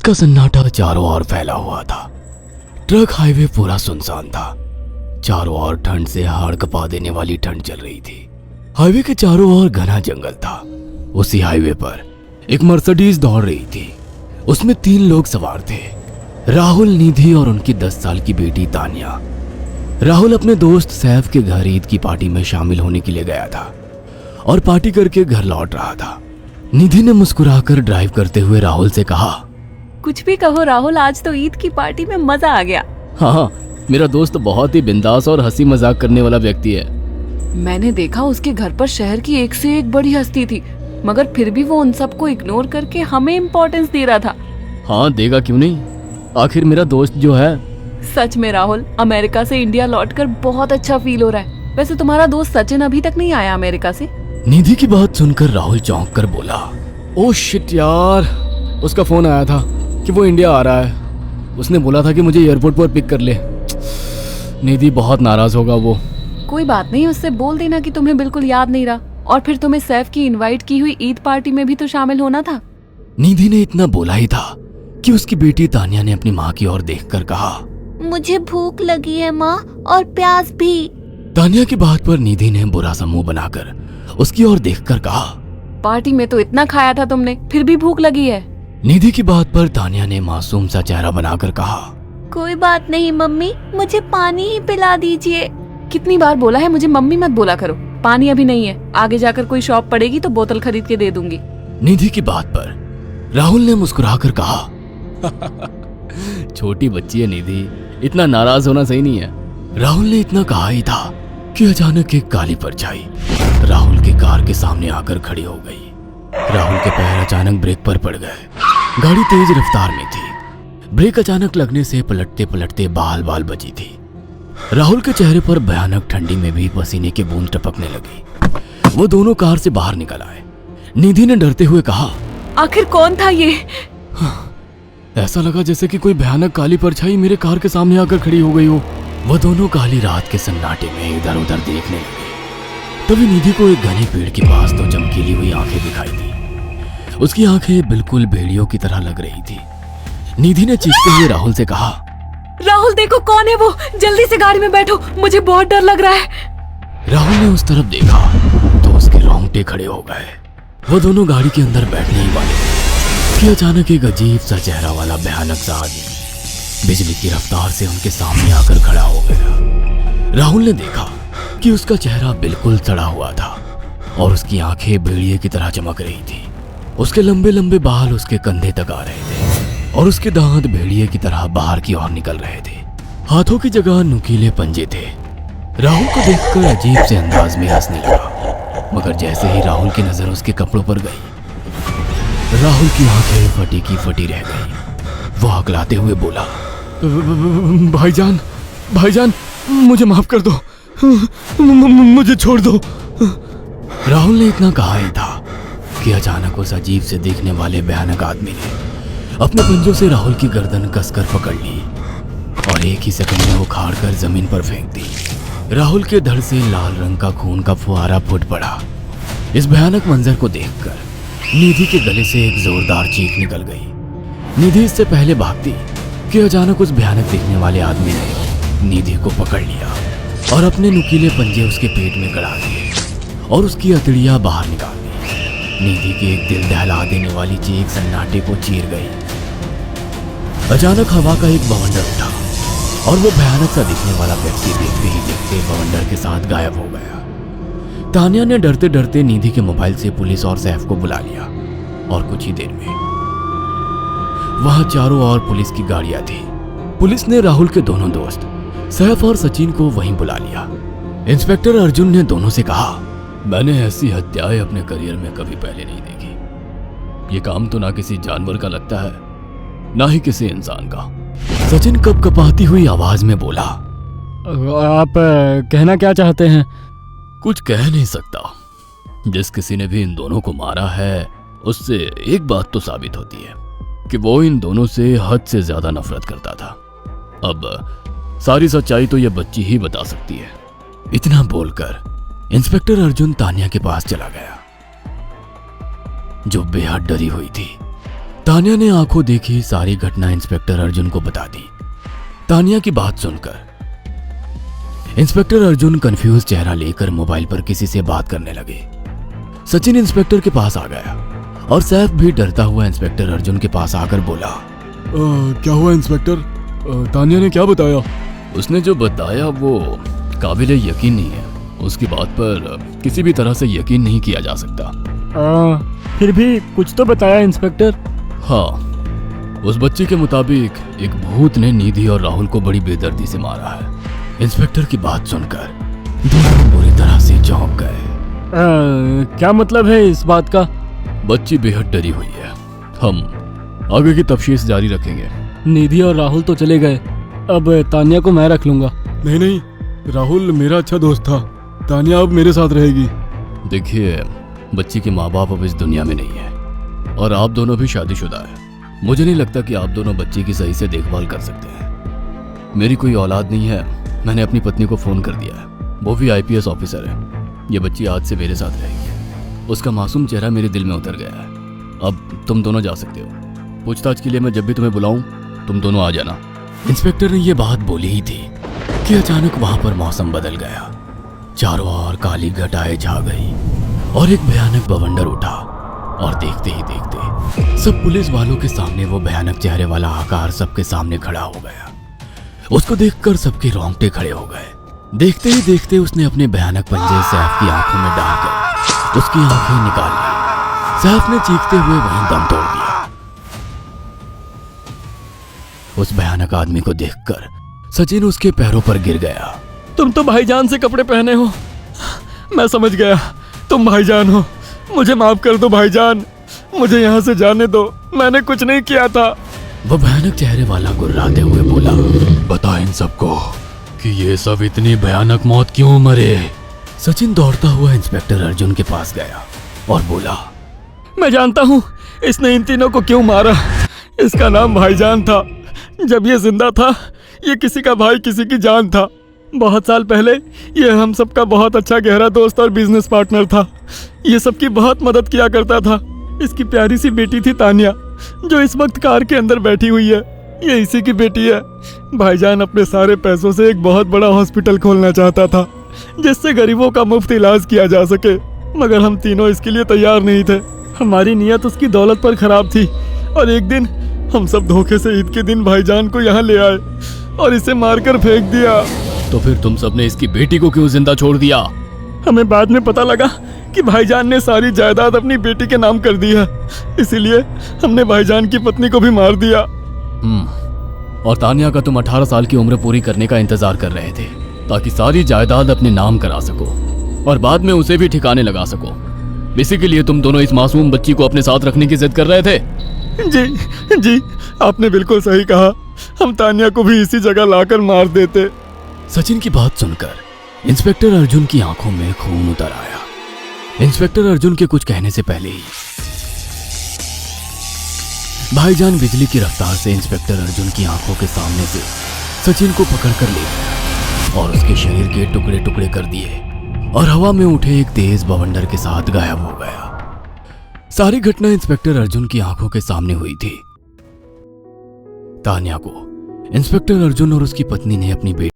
का सन्नाटा चारों ओर फैला हुआ था। ट्रक हाईवे पूरा सुनसान था। चारों ओर ठंड से हाड़ कपा देने वाली ठंड चल रही थी। हाईवे के चारों ओर घना जंगल था। उसी हाईवे पर एक मर्सिडीज दौड़ रही थी। उसमें 3 लोग सवार थे, राहुल, निधि और उनकी 10 साल की बेटी तानिया। राहुल अपने दोस्त सैफ के घर ईद की पार्टी में शामिल होने के लिए गया था और पार्टी करके घर लौट रहा था। निधि ने मुस्कुराकर ड्राइव करते हुए राहुल से कहा, कुछ भी कहो राहुल, आज तो ईद की पार्टी में मजा आ गया। हाँ, मेरा दोस्त बहुत ही बिंदास और हंसी मजाक करने वाला व्यक्ति है। मैंने देखा उसके घर पर शहर की एक से एक बड़ी हस्ती थी, मगर फिर भी वो उन सबको इग्नोर करके हमें इम्पोर्टेंस दे रहा था। हाँ, देगा क्यों नहीं, आखिर मेरा दोस्त जो है। सच में राहुल, अमेरिका से इंडिया लौटकर बहुत अच्छा फील हो रहा है। वैसे तुम्हारा दोस्त सचिन अभी तक नहीं आया अमेरिका से? निधि की बात सुनकर राहुल चौंक कर बोला, ओह शिट यार, उसका फोन आया था कि वो इंडिया आ रहा है। उसने बोला था कि मुझे एयरपोर्ट पर पिक कर ले। निधि बहुत नाराज होगा वो। कोई बात नहीं, उससे बोल देना कि तुम्हें बिल्कुल याद नहीं रहा, और फिर तुम्हें सैफ की इनवाइट की हुई ईद पार्टी में भी तो शामिल होना था। निधि ने इतना बोला ही था कि उसकी बेटी तानिया ने अपनी माँ की ओर देखकर कहा, मुझे भूख लगी है माँ, और प्यास भी। तानिया की बात पर निधि ने बुरा सा मुंह बनाकर उसकी ओर देखकर कहा, पार्टी में तो इतना खाया था तुमने, फिर भी भूख लगी है। निधि की बात पर तानिया ने मासूम सा चेहरा बनाकर कहा, कोई बात नहीं मम्मी, मुझे पानी ही पिला दीजिए। कितनी बार बोला है मुझे मम्मी मत बोला करो। पानी अभी नहीं है, आगे जाकर कोई शॉप पड़ेगी तो बोतल खरीद के दे दूंगी। निधि की बात पर राहुल ने मुस्कुराकर कहा, छोटी बच्ची है निधि, इतना नाराज होना सही नहीं है। राहुल ने इतना कहा ही था कि अचानक एक काली परछाई राहुल की कार के सामने आकर खड़ी हो गई। राहुल के पैर अचानक ब्रेक पर पड़ गए। गाड़ी तेज रफ्तार में थी। ब्रेक अचानक लगने से पलटते पलटते बाल बाल बची थी। राहुल के चेहरे पर भयानक ठंडी में भी पसीने की बूंद टपकने लगी। वो दोनों कार से बाहर निकल आए। निधि ने डरते हुए कहा, आखिर कौन था ये? ऐसा लगा जैसे कि कोई भयानक काली परछाई मेरे कार के सामने आकर खड़ी हो गई हो। वह दोनों काली रात के सन्नाटे में इधर उधर देखने लगे। तभी निधि को एक घने पेड़ के पास 2 चमकीली हुई आंखें दिखाई दी। उसकी आंखें बिल्कुल भेड़ियों की तरह लग रही थी। निधि ने चीखते हुए राहुल से कहा, राहुल देखो कौन है वो, जल्दी से गाड़ी में बैठो, मुझे बहुत डर लग रहा है। राहुल ने उस तरफ देखा तो उसके रोंगटे खड़े हो गए। वो दोनों गाड़ी के अंदर बैठने ही वाले थे कि अचानक एक अजीब सा चेहरा वाला भयानक सा आदमी बिजली की रफ्तार से उनके सामने आकर खड़ा हो गया। राहुल ने देखा कि उसका चेहरा बिल्कुल सड़ा हुआ था और उसकी आंखें भेड़िए की तरह चमक रही थी। उसके लंबे लंबे बाल उसके कंधे तक आ रहे थे और उसके दांत भेड़िए की तरह बाहर की ओर निकल रहे थे। हाथों की जगह नुकीले पंजे थे। राहुल को देखकर अजीब से अंदाज में हंसने लगा, मगर जैसे ही राहुल की नजर उसके कपड़ों पर गई, राहुल की आंखें फटी की फटी रह गई। वो हकलाते हुए बोला, भाईजान, भाईजान, मुझे माफ कर दो, मुझे छोड़ दो। राहुल ने इतना कहा ही था कि अचानक उस अजीब से दिखने वाले भयानक आदमी ने अपने पंजों से राहुल की गर्दन कसकर पकड़ ली और एक ही सेकंड में उखाड़ कर जमीन पर फेंक दी। राहुल के धड़ से लाल रंग का खून का फुहारा फूट पड़ा। इस भयानक मंजर को देखकर निधि के गले से एक जोरदार चीख निकल गई। निधि इससे पहले भागती कि अचानक उस भयानक दिखने वाले आदमी ने निधि को पकड़ लिया और अपने नुकीले पंजे उसके पेट में गड़ा दिए और उसकी अतड़ियां बाहर निकाल दी। निधि की एक दिल दहला देने वाली चीख सन्नाटे को चीर गई। अचानक हवा का एक बवंडर उठा और वो भयानक सा दिखने वाला व्यक्ति देखते ही देखते बवंडर के साथ गायब हो गया। तानिया ने डरते डरते निधि के मोबाइल से पुलिस और सैफ को बुला लिया और कुछ ही देर में वहां चारों ओर पुलिस की गाड़ियां थी। पुलिस ने राहुल के दोनों दोस्त सैफ और सचिन को वहीं बुला लिया। इंस्पेक्टर अर्जुन ने दोनों से कहा, मैंने ऐसी हत्याएं अपने करियर में कभी पहले नहीं देखी। ये काम तो ना किसी जानवर का लगता है, ना ही किसी इंसान का। सचिन कपकपाती हुई आवाज में बोला, आप कहना क्या चाहते हैं? कुछ कह नहीं सकता। जिस किसी ने भी इन दोनों को मारा है उससे एक बात तो साबित होती है कि वो इन दोनों से हद से ज्यादा नफरत करता था। अब सारी सच्चाई तो ये बच्ची ही बता सकती है। इतना बोलकर इंस्पेक्टर अर्जुन तानिया के पास चला गया, जो बेहद डरी हुई थी। तानिया ने आंखों देखी सारी घटना इंस्पेक्टर अर्जुन को बता दी। तानिया की बात सुनकर इंस्पेक्टर अर्जुन कंफ्यूज चेहरा लेकर मोबाइल पर किसी से बात करने लगे। सचिन इंस्पेक्टर के पास आ गया और सैफ भी डरता हुआ इंस्पेक्टर अर्जुन के पास आकर बोला, क्या हुआ इंस्पेक्टर? तानिया ने क्या बताया? उसने जो बताया वो काबिले यकीन नहीं है। उसकी बात पर किसी भी तरह से यकीन नहीं किया जा सकता। फिर भी कुछ तो बताया इंस्पेक्टर। हाँ, उस बच्ची के मुताबिक एक भूत ने निधि और राहुल को बड़ी बेदर्दी से मारा है। इंस्पेक्टर की बात सुनकर दोनों बुरी तरह से चौंक गए। क्या मतलब है इस बात का? बच्ची बेहद डरी हुई है। हम आगे की तफ्तीश जारी रखेंगे। निधि और राहुल तो चले गए, अब तानिया को मैं रख लूंगा। नहीं, राहुल मेरा अच्छा दोस्त था। तानिया अब मेरे साथ रहेगी। देखिए, बच्ची के माँ बाप अब इस दुनिया में नहीं है और आप दोनों भी शादीशुदा है। मुझे नहीं लगता कि आप दोनों बच्ची की सही से देखभाल कर सकते हैं। मेरी कोई औलाद नहीं है। मैंने अपनी पत्नी को फोन कर दिया है, वो भी IPS ऑफिसर है। ये बच्ची आज से मेरे साथ रहेगी। उसका मासूम चेहरा मेरे दिल में उतर गया है। अब तुम दोनों जा सकते हो। पूछताछ के लिए मैं जब भी तुम्हें बुलाऊं तुम दोनों आ जाना। इंस्पेक्टर ने ये बात बोली ही थी कि अचानक वहां पर मौसम बदल गया। चारों ओर काली घटाएं छा गई और एक भयानक बवंडर उठा और देखते ही देखते सब पुलिस वालों के सामने वो भयानक चेहरे वाला आकार सबके सामने खड़ा हो गया। उसको देखकर सबके रोंगटे खड़े हो गए। देखते ही देखते उसने अपने भयानक पंजे सैफ की आंखों में डालकर उसकी आंखें निकाल ली। सैफ ने चीखते हुए वहीं दम तोड़ दिया। उस भयानक आदमी को देखकर सचिन उसके पैरों पर गिर गया। तुम तो भाईजान से कपड़े पहने हो। मैं समझ गया, तुम भाईजान हो। मुझे माफ कर दो भाईजान, मुझे यहाँ से जाने दो। मैंने कुछ नहीं किया था। वो भयानक चेहरे वाला गुर्राते हुए बोला, बता इन सबको कि ये सब इतनी भयानक मौत क्यों मरे। सचिन दौड़ता हुआ इंस्पेक्टर अर्जुन के पास गया और बोला, मैं जानता हूँ इसने इन तीनों को क्यों मारा। इसका नाम भाईजान था। जब ये जिंदा था ये किसी का भाई किसी की जान था। बहुत साल पहले ये हम सबका बहुत अच्छा गहरा दोस्त और बिजनेस पार्टनर था। ये सबकी बहुत मदद किया करता था। इसकी प्यारी सी बेटी थी तानिया, जो इस वक्त कार के अंदर बैठी हुई है। ये इसी की बेटी है। भाईजान अपने सारे पैसों से एक बहुत बड़ा हॉस्पिटल खोलना चाहता था जिससे गरीबों का मुफ्त इलाज किया जा सके, मगर हम तीनों इसके लिए तैयार नहीं थे। हमारी नीयत उसकी दौलत पर खराब थी और एक दिन हम सब धोखे से ईद के दिन भाईजान को यहाँ ले आए और इसे मारकर फेंक दिया। तो फिर तुम सबने इसकी बेटी को क्यों जिंदा छोड़ दिया? हमें बाद में पता लगा कि भाईजान ने सारी जायदाद अपनी बेटी के नाम कर दी है, इसीलिए हमने भाईजान की पत्नी को भी मार दिया। और तानिया का तुम 18 साल की उम्र पूरी करने का इंतजार कर रहे थे ताकि सारी जायदाद अपने नाम करा सको और बाद में उसे भी ठिकाने लगा सको। इसी के लिए तुम दोनों इस मासूम बच्ची को अपने साथ रखने की जिद कर रहे थे। जी, आपने बिल्कुल सही कहा। हम तानिया को भी इसी जगह लाकर मार देते। सचिन की बात सुनकर इंस्पेक्टर अर्जुन की आंखों में खून उतर आया। इंस्पेक्टर अर्जुन के कुछ कहने से पहले ही भाईजान बिजली की रफ्तार से इंस्पेक्टर अर्जुन की आंखों के सामने से सचिन को पकड़कर ले गया और उसके शरीर के टुकड़े टुकड़े कर दिए और हवा में उठे एक तेज बवंडर के साथ गायब हो गया। सारी घटना इंस्पेक्टर अर्जुन की आंखों के सामने हुई थी। तानिया को इंस्पेक्टर अर्जुन और उसकी पत्नी ने अपनी बेटी